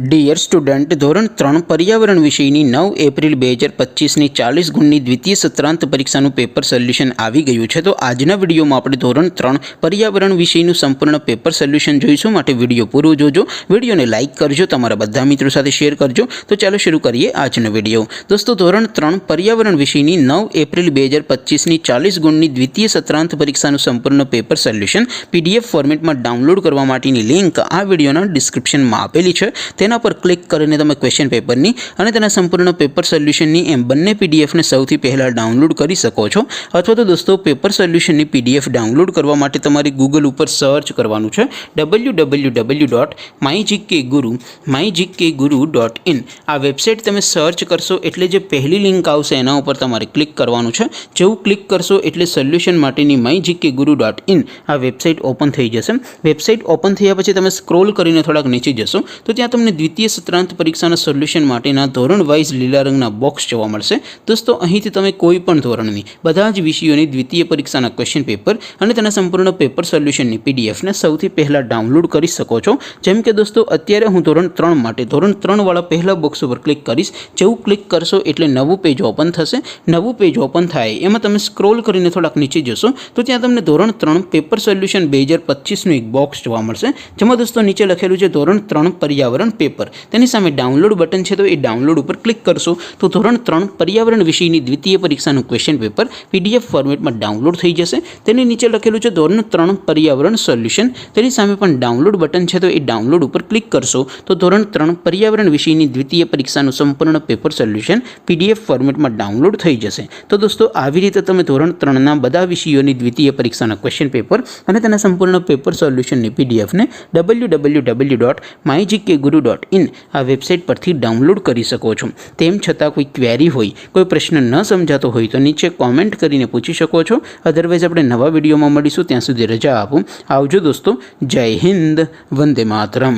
Dear student, ધોરણ 3 પર્યાવરણ વિષયની 9 એપ્રિલ 2025ની 40 ગુણની દ્વિતીય સત્રાંત પરીક્ષાનું પેપર સોલ્યુશન આવી ગયું છે। તો આજના વિડીયોમાં આપણે ધોરણ 3 પર્યાવરણ વિષયનું સંપૂર્ણ પેપર સોલ્યુશન જોઈશું। માટે વિડીયો પૂરો જોજો, વિડીયોને લાઇક કરજો, તમારા બધા મિત્રો સાથે શેર કરજો। તો ચાલો શરૂ કરીએ આજનો વિડીયો। દોસ્તો, ધોરણ 3 પર્યાવરણ વિષયની 9 એપ્રિલ 2025ની 40 ગુણની દ્વિતીય સત્રાંત પરીક્ષાનું સંપૂર્ણ પેપર સોલ્યુશન PDF ફોર્મેટમાં ડાઉનલોડ કરવા માટેની લિંક આ વિડીયોના ડિસ્ક્રિપ્શનમાં આપેલી છે। તેના પર ક્લિક કરીને તમે ક્વેશ્ચન પેપરની અને તેના સંપૂર્ણ પેપર સોલ્યુશનની એમ બંને પીડીએફને સૌથી પહેલાં ડાઉનલોડ કરી શકો છો। અથવા તો દોસ્તો, પેપર સોલ્યુશનની PDF ડાઉનલોડ કરવા માટે તમારે ગૂગલ ઉપર સર્ચ કરવાનું છે www.mygkguru.in। આ વેબસાઇટ તમે સર્ચ કરશો એટલે જે પહેલી લિંક આવશે એના ઉપર તમારે ક્લિક કરવાનું છે। જેવું ક્લિક કરશો એટલે સોલ્યુશન માટેની mygkguru.in આ વેબસાઇટ ઓપન થઈ જશે। વેબસાઇટ ઓપન થયા પછી તમે સ્ક્રોલ કરીને થોડાક નીચે જશો તો ત્યાં તમને દ્વિતીય સત્રાંત પરીક્ષાના સોલ્યુશન માટેના ધોરણ વાઇઝ લીલા રંગના બોક્સ જોવા મળશે। દોસ્તો, અહીંથી તમે કોઈ પણ ધોરણની બધા જ વિષયોની દ્વિતીય પરીક્ષાના ક્વેશ્ચન પેપર અને તેના સંપૂર્ણ પેપર સોલ્યુશનની પીડીએફને સૌથી પહેલાં ડાઉનલોડ કરી શકો છો। જેમ કે દોસ્તો, અત્યારે હું ધોરણ 3 માટે ધોરણ 3 વાળા પહેલા બોક્સ ઉપર ક્લિક કરીશ। જેવું ક્લિક કરશો એટલે નવું પેજ ઓપન થશે। નવું પેજ ઓપન થાય એમાં તમે સ્ક્રોલ કરીને થોડાક નીચે જશો તો ત્યાં તમને ધોરણ 3 પેપર સોલ્યુશન 2025નું એક બોક્સ જોવા મળશે, જેમાં દોસ્તો નીચે લખેલું છે ધોરણ 3 પર્યાવરણ પેપર। તેની સામે ડાઉનલોડ બટન છે, તો એ ડાઉનલોડ ઉપર ક્લિક કરશો તો ધોરણ 3 પર્યાવરણ વિષયની દ્વિતીય પરીક્ષાનું ક્વેશ્ચન પેપર PDF ફોર્મેટમાં ડાઉનલોડ થઈ જશે। તેની નીચે લખેલું છે ધોરણ 3 પર્યાવરણ સોલ્યુશન। તેની સામે પણ ડાઉનલોડ બટન છે, તો એ ડાઉનલોડ ઉપર ક્લિક કરશો તો ધોરણ 3 પર્યાવરણ વિષયની દ્વિતીય પરીક્ષાનું સંપૂર્ણ પેપર સોલ્યુશન PDF ફોર્મેટમાં ડાઉનલોડ થઈ જશે। તો દોસ્તો, આવી રીતે તમે ધોરણ 3ના બધા વિષયોની દ્વિતીય પરીક્ષાના ક્વેશ્ચન પેપર અને તેના સંપૂર્ણ પેપર સોલ્યુશનની PDFને www.mygkguru.in આ વેબસાઇટ પરથી ડાઉનલોડ કરી શકો છો। તેમ છતાં કોઈ ક્વેરી હોય, કોઈ પ્રશ્ન ન સમજાતો હોય તો નીચે કોમેન્ટ કરીને પૂછી શકો છો। અધરવાઇઝ આપણે નવા વિડીયોમાં મળીશું, ત્યાં સુધી રજા આપો। આવજો દોસ્તો, જય હિન્દ, વંદે માતરમ।